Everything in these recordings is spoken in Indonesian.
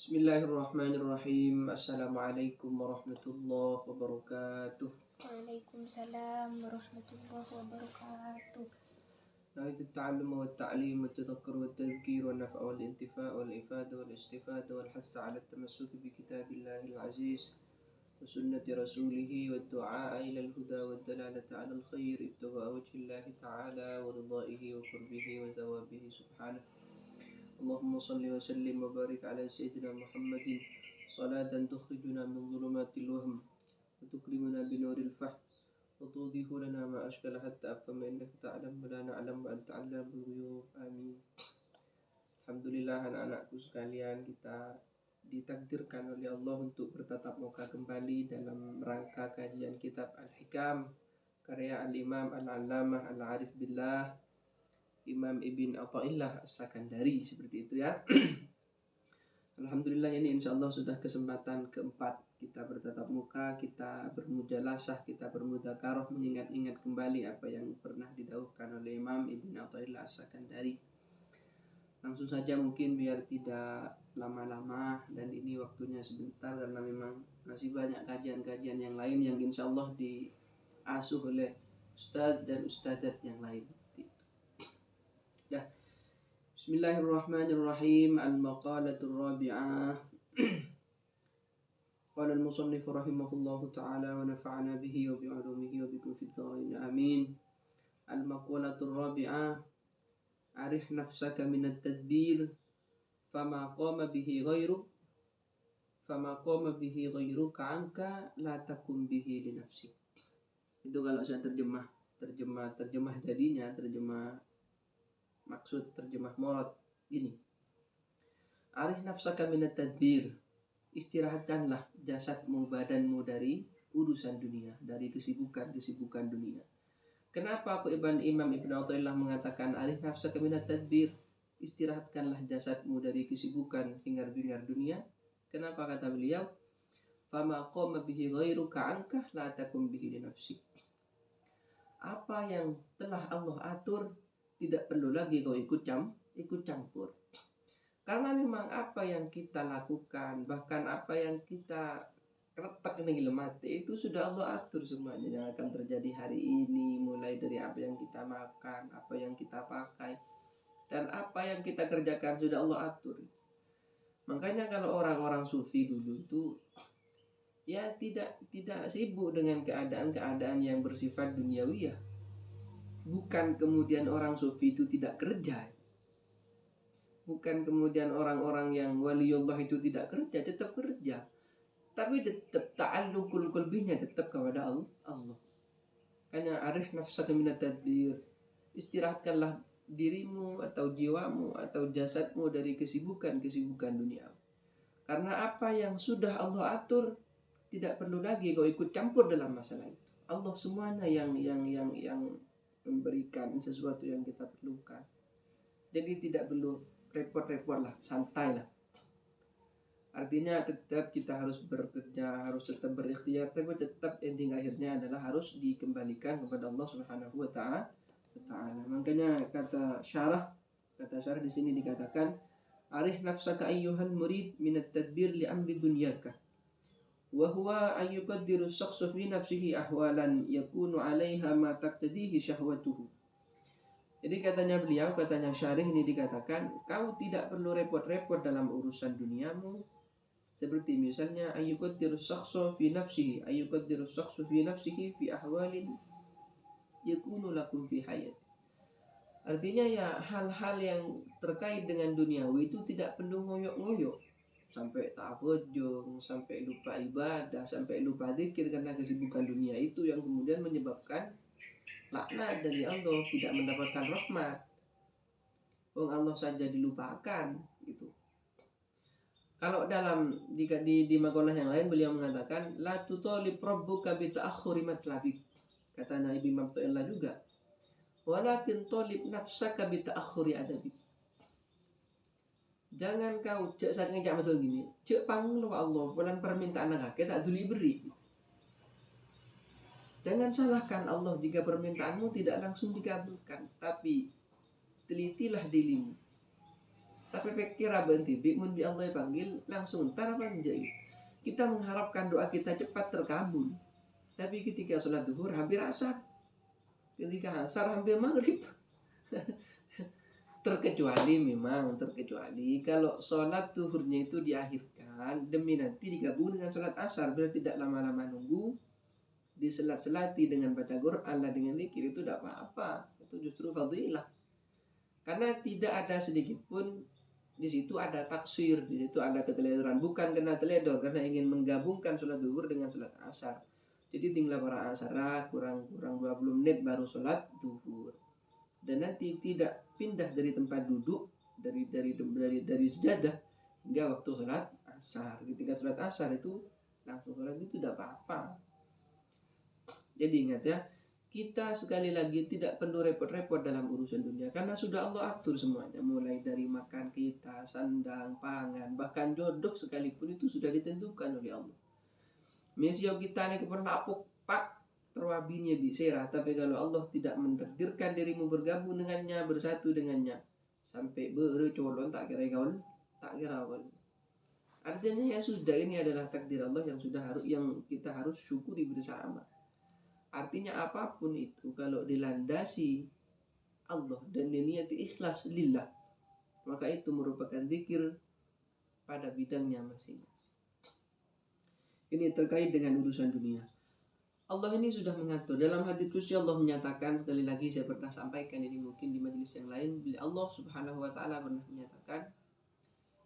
Bismillahirrahmanirrahim. Assalamualaikum warahmatullahi wabarakatuh. Waalaikumsalam warahmatullahi wabarakatuh. نويت التعلم والتعليم والتذكر والتذكير والنفع والانتفاع والإفادة والاستفادة والحث على التمسك بكتاب الله العزيز وسنة رسوله والدعاء إلى الهدى والدلالة على الخير ابتغاء وجه الله تعالى ورضائه وقربه وثوابه سبحانه. اللهم صل وسلم وبارك على سيدنا محمد صلاة تخرجنا من ظلمات الوهم وتكرمنا بنور الفهم وتوضح لنا ما أشكل حتى أفهم إنك تعلم ولا نعلم وأنت علام الغيوب. Amin. Alhamdulillah anak-anakku sekalian, kita ditakdirkan oleh Allah untuk bertatap muka kembali dalam rangka kajian kitab Al-Hikam karya Al-Imam Al-Allamah Al-Arif Billah Imam Ibn Athaillah As-Sakandari, seperti itu ya. Alhamdulillah, ini insya Allah sudah kesempatan keempat kita bertatap muka, kita bermujalasah, kita bermudzakarah, mengingat-ingat kembali apa yang pernah didahulukan oleh Imam Ibn Athaillah As-Sakandari. Langsung saja mungkin biar tidak lama-lama, dan ini waktunya sebentar karena memang masih banyak kajian-kajian yang lain yang insya Allah diasuh oleh ustadz dan ustadzat yang lain. Ya. Bismillahirrahmanirrahim. Al-maqalatul rabi'ah. Qala al-musannif rahimahullahu ta'ala wa nafa'ana bihi wa bi'ulumihi wa bikum fid dharain amin. Al-maqalatul rabi'ah. Arif nafsaka min at-tadbir fama qama bihi ghairuka anka la takum bihi li nafsik. Itu kalau saya terjemah jadinya, terjemah maksud, terjemah murad gini. Arih nafsaka minat tadbir. Istirahatkanlah jasadmu, badanmu dari urusan dunia, dari kesibukan dunia. Kenapa Imam Ibn Athaillah mengatakan arih nafsaka minat tadbir? Istirahatkanlah jasadmu dari kesibukan hingar-bingar dunia. Kenapa kata beliau? Fama qama bihi ghairuka anka la takum bihi li nafsik. Apa yang telah Allah atur tidak perlu lagi kau ikut campur. Karena memang apa yang kita lakukan, bahkan apa yang kita retak ning mati, itu sudah Allah atur semuanya yang akan terjadi hari ini, mulai dari apa yang kita makan, apa yang kita pakai, dan apa yang kita kerjakan sudah Allah atur. Makanya kalau orang-orang sufi dulu itu ya tidak sibuk dengan keadaan-keadaan yang bersifat duniawiyah. Bukan kemudian orang sufi itu tidak kerja. Bukan kemudian orang-orang yang waliullah itu tidak kerja, tetap kerja. Tapi tetap ta'alluqul qalbinya tetap kepada Allah. Hanya arif nafsaka minat tadbir. Istirahatkanlah dirimu atau jiwamu atau jasadmu dari kesibukan dunia. Karena apa yang sudah Allah atur tidak perlu lagi kau ikut campur dalam masalah itu. Allah semuanya yang memberikan sesuatu yang kita perlukan. Jadi tidak perlu repot-repot lah, santai lah. Artinya tetap kita harus bekerja, harus tetap berikhtiar, tapi tetap ending akhirnya adalah harus dikembalikan kepada Allah Subhanahu wa ta'ala. Makanya kata syarah di sini dikatakan arih nafsaka ayyuhal murid minat tadbir li amri dunyaka. Wahwa ayyukaddiru syaksu fi nafsihi ahwalan yakunu alaiha ma taqtadihi syahwatuhu. Jadi katanya syarih ini dikatakan, kau tidak perlu repot-repot dalam urusan duniamu. Seperti misalnya ayyukaddiru syaksu fi nafsihi fi ahwalin yakunu lakum fi hayat. Artinya ya hal-hal yang terkait dengan duniawi itu tidak perlu ngoyok-ngoyok sampai tak bojong, sampai lupa ibadah, sampai lupa zikir karena kesibukan dunia itu yang kemudian menyebabkan laknat dari Allah, tidak mendapatkan rahmat. Allah saja dilupakan gitu. Kalau dalam di makalah yang lain beliau mengatakan la tutalib rabbuka bi ta'akhuri matlabik. Katanya Ibnu Athaillah juga. Walakin talib nafsaka bi ta'akhuri adabik. Jangan kau saat ngejak betul gini, cek panggil Allah, bulan permintaan agak tak duli beri. Jangan salahkan Allah jika permintaanmu tidak langsung dikabulkan, tapi telitilah dirimu. Tapi pikir berhenti mun bi Allah panggil langsung entar apa menjadi. Kita mengharapkan doa kita cepat terkabul. Tapi ketika sholat duhur hampir asar. Ketika asar hampir maghrib. terkecuali kalau sholat duhurnya itu diakhirkan demi nanti digabung dengan sholat asar, berarti tidak lama-lama nunggu, diselat-selati dengan baca Quran lah dengan zikir, itu tidak apa-apa, itu justru fadilah, karena tidak ada sedikit pun di situ ada taksir, di situ ada keteledoran, bukan karena teledor, karena ingin menggabungkan sholat duhur dengan sholat asar. Jadi tinggal para asar kurang 20 menit baru sholat duhur. Dan nanti tidak pindah dari tempat duduk dari sejadah hingga waktu sholat asar. Ketika sholat asar itu langsung sholat itu tidak apa-apa. Jadi ingat ya, kita sekali lagi tidak perlu repot-repot dalam urusan dunia karena sudah Allah atur semuanya, mulai dari makan kita, sandang, pangan, bahkan jodoh sekalipun itu sudah ditentukan oleh Allah. Mesio kita ini kepenapuk pak terwabinya biserah, tapi kalau Allah tidak mentakdirkan dirimu bergabung dengannya, bersatu dengannya, sampai bercolon tak kira kawan, artinya ya sudah, ini adalah takdir Allah yang kita harus syukuri bersama. Artinya apapun itu kalau dilandasi Allah dan diniati ikhlas lillah, maka itu merupakan zikir pada bidangnya masing-masing. Ini terkait dengan urusan dunia. Allah ini sudah mengatur. Dalam hadits qudsi Allah menyatakan, sekali lagi saya pernah sampaikan ini mungkin di majelis yang lain, bila Allah Subhanahu wa taala pernah menyatakan,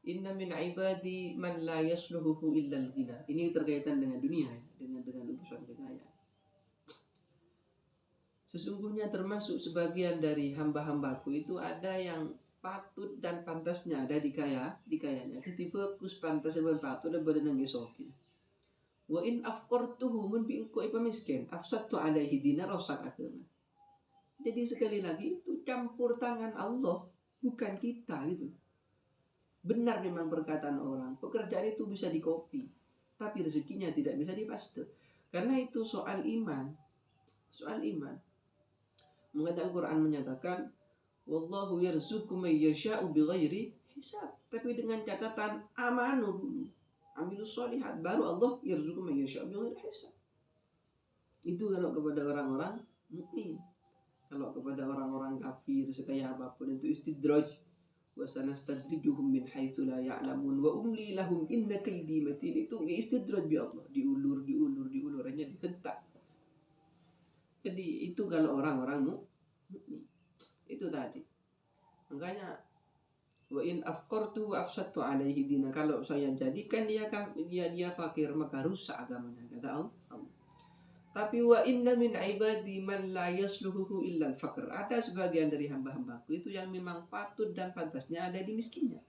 "Inna min ibadi man la yasluhu illa al-ghina." Ini terkaitan dengan dunia, dengan urusan kekayaan. Sesungguhnya termasuk sebagian dari hamba-hambaku itu ada yang patut dan pantasnya ada dikayanya. Ketiba kus pantas dan patut dan badan ngesokin. Wa in afqartuhu mun bi engko ipa miskin afsattu alaihi dinar rusak agama. Jadi sekali lagi itu campur tangan Allah, bukan kita gitu. Benar memang perkataan orang, pekerjaan itu bisa dikopi, tapi rezekinya tidak bisa dipaste. Karena itu soal iman. Mengenai Al-Quran menyatakan wallahu yarzuqu may yasha'u bighairi hisab, tapi dengan catatan amanu dulu. Amilus sholihat, baru Allah yarzuqu may yasha'u bighairi hisab. Itu kalau kepada orang-orang mukmin. Kalau kepada orang-orang kafir sekaya apapun itu istidraj. Wa sanastadrijuhum min haitsu la ya'lamun wa umli lahum inna kaydi matin. Itu istidraj bi Allah, diulur hanya dihentak. Jadi itu kalau orang-orang mukmin. Itu tadi. Makanya wa in afqartu wa afsattu alaihi dina, kalau saya jadikan dia fakir maka rusak agamanya, kata Allah. Tapi wa inna min ibadi man la yasluhu illa al-faqr. Ada sebagian dari hamba-hambaku itu yang memang patut dan pantasnya ada di miskinnya.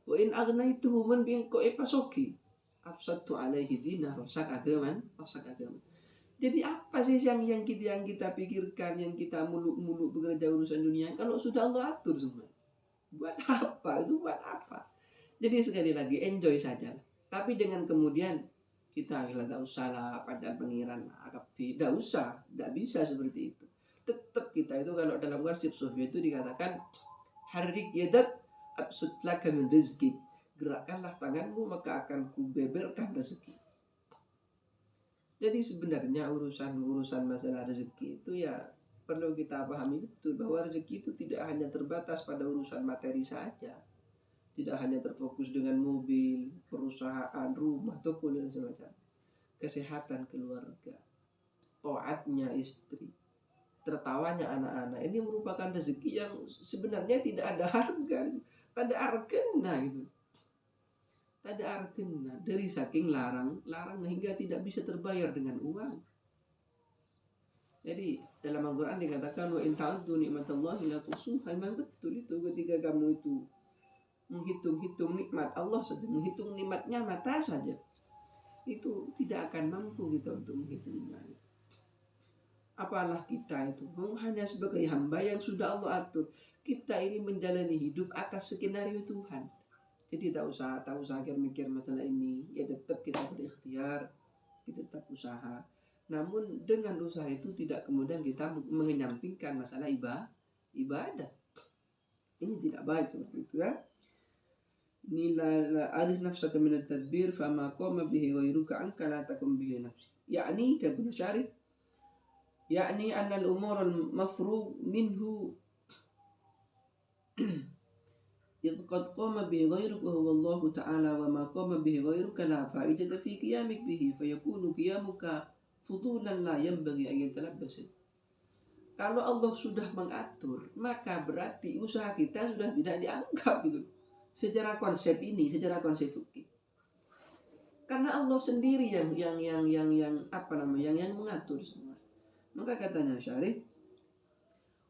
Wa in aghnaytuhu man bi'inko pasoki afsattu alaihi dina, rusak agama. Jadi apa sih yang kita pikirkan, yang kita muluk-muluk bekerja urusan dunia, kalau sudah Allah atur semua? Buat apa? Itu buat apa? Jadi sekali lagi enjoy saja. Tapi dengan kemudian kita tidak usah lah pacar pengiran tidak usah, tidak bisa seperti itu. Tetap kita itu kalau dalam warsip sufi itu dikatakan harik yadat absut laka min rizki, gerakkanlah tanganmu maka akan kubeberkan rezeki. Jadi sebenarnya urusan masalah rezeki itu ya perlu kita pahami betul bahwa rezeki itu tidak hanya terbatas pada urusan materi saja, tidak hanya terfokus dengan mobil, perusahaan, rumah ataupun dan semacam. Kesehatan keluarga, taatnya istri, tertawanya anak-anak, ini merupakan rezeki yang sebenarnya tidak ada harga, tak ada arkena gitu. Tak ada arkena, dari saking larang hingga tidak bisa terbayar dengan uang. Jadi dalam Al-Quran dikatakan wa in ta'uddu nikmatallahi la tuhsuha. Memang betul itu, ketika kamu itu menghitung nikmat Allah saja, menghitung nikmatnya mata saja, itu tidak akan mampu kita untuk menghitungnya. Apalah kita itu hanya sebagai hamba yang sudah Allah atur. Kita ini menjalani hidup atas skenario Tuhan. Jadi tak usah mikir masalah ini. Ya tetap kita berikhtiar, kita tetap usaha. Namun dengan usaha itu tidak kemudian kita mengenyampingkan masalah ibadah. Ini tidak baik seperti itu ya. Ini la arif nafsaka min at-tadbir fama qama bihi ghayruka anka la takum bihi nafsi. Yani Ibnu Syarih yakni anna al-umur al-mafruq minhu إذ قد قام به غيرك وهو الله تعالى وما قام به غيرك لا فائدة في قيامك به فيكون قيامك فضولا لا ينبغي أن يتلبس. Kalau Allah sudah mengatur, maka berarti usaha kita sudah tidak dianggap gitu. Secara konsep ini, secara konsep fikih. Karena Allah sendiri yang mengatur semua. Maka katanya Syarih,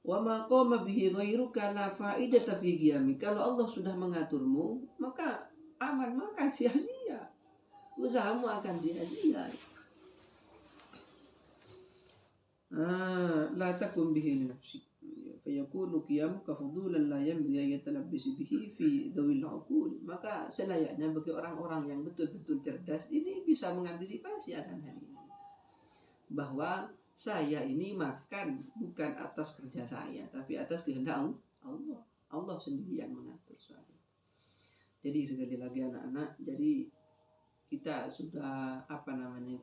wa ma qama bihi ghairuka la fa'idata fi qiyami. Kalau Allah sudah mengaturmu, maka amalmu akan sia-sia. Usahamu akan sia-sia. La takum bihi li nafsi. Fa yakunu qiyamuka fudulan la yanbaghi yatalabbis bihi fi dhawil uqul. Maka selayaknya bagi orang-orang yang betul-betul cerdas ini bisa mengantisipasi akan hal ini. Bahwa saya ini makan bukan atas kerja saya, tapi atas kehendak Allah. Allah sendiri yang mengatur soal itu. Jadi sekali lagi anak-anak, jadi kita sudah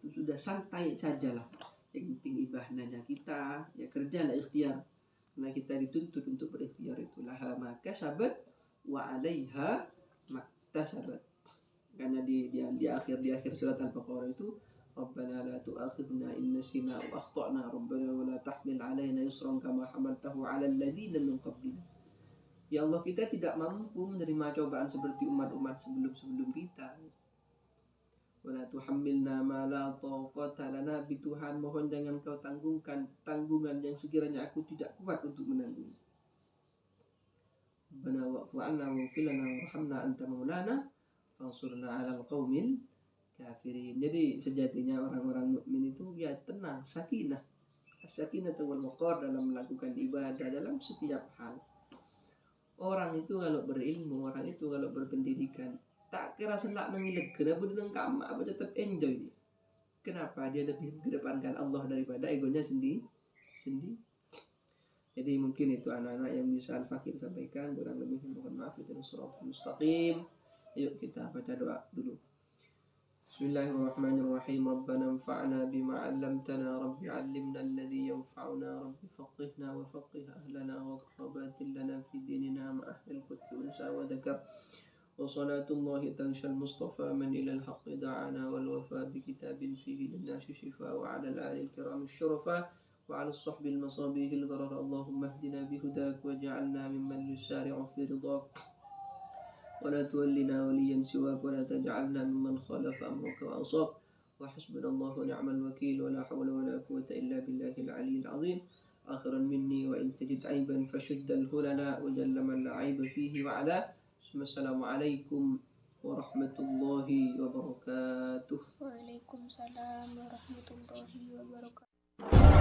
sudah santai sajalah. Yang penting ibadahnya kita, ya kerjalah ikhtiar. Karena kita dituntut untuk berikhtiar itu. Laha ma kasabat wa 'alaiha maktasabat. Karena di akhir surat Al-Baqarah itu Rabbana la tu'akhidna in nasina aw akhtana Rabbana wa la tahmil 'alaina yusran kama hamaltahu 'alal ladzina min qablina. Ya Allah, kita tidak mampu menerima cobaan seperti umat-umat sebelum kita. Wa la tuhammilna ma la taqata lana bi. Tuhan, mohon jangan kau tanggungan yang sekiranya aku tidak kuat untuk menanggung. Rabbana wa'fu 'anna waghfir lana warhamna anta maulana fansurna 'alal qaumil kafirin. Jadi sejatinya orang-orang mukmin itu ya tenang, sakinah. As-sakinah wal waqar dalam melakukan ibadah dalam setiap hal. Orang itu kalau berilmu, orang itu kalau berpendidikan, tak kira selak nangilek kenapa dengan kama apa tetap enjoy dia. Kenapa? Dia lebih mengedepankan Allah daripada egonya sendiri. Jadi mungkin itu anak-anak yang bisa Al-Fakir sampaikan. Kurang lebih mohon maaf. Itu shiratal mustaqim. Yuk kita baca doa dulu. Bismillahirrahmanirrahim. Rabbana anfa'na bima 'allamtana. Rabbi 'allimna alladhi yanfa'una. Rabbi faqihna wa faqih ahlana wa akhrabatin lana fi dinina ma ahlil qutri unsa wa dhakar. Wa salatullahi tanshal mustafa man ila al-haqq da'ana wal wafa bi kitabin fihi lin-nasi shifa wa 'ala al-ali al-kiram asy-syurafa wa 'ala as-sahbi al-masabih al-gharar. Allahumma ihdina bihudak waj'alna mimman yusari'u fi ridak. ولا تولنا وليا سواك ولا تجعلنا ممن خالف أمرك وأصاب. وحسبنا الله ونعم الوكيل ولا حول ولا قوة إلا بالله العلي العظيم. آخرا مني وإن تجد عيبا فشد الهلنا وجل من لا عيب فيه وعلا. ثم السلام عليكم ورحمة الله وبركاته. Waalaikumsalam warahmatullahi wabarakatuh.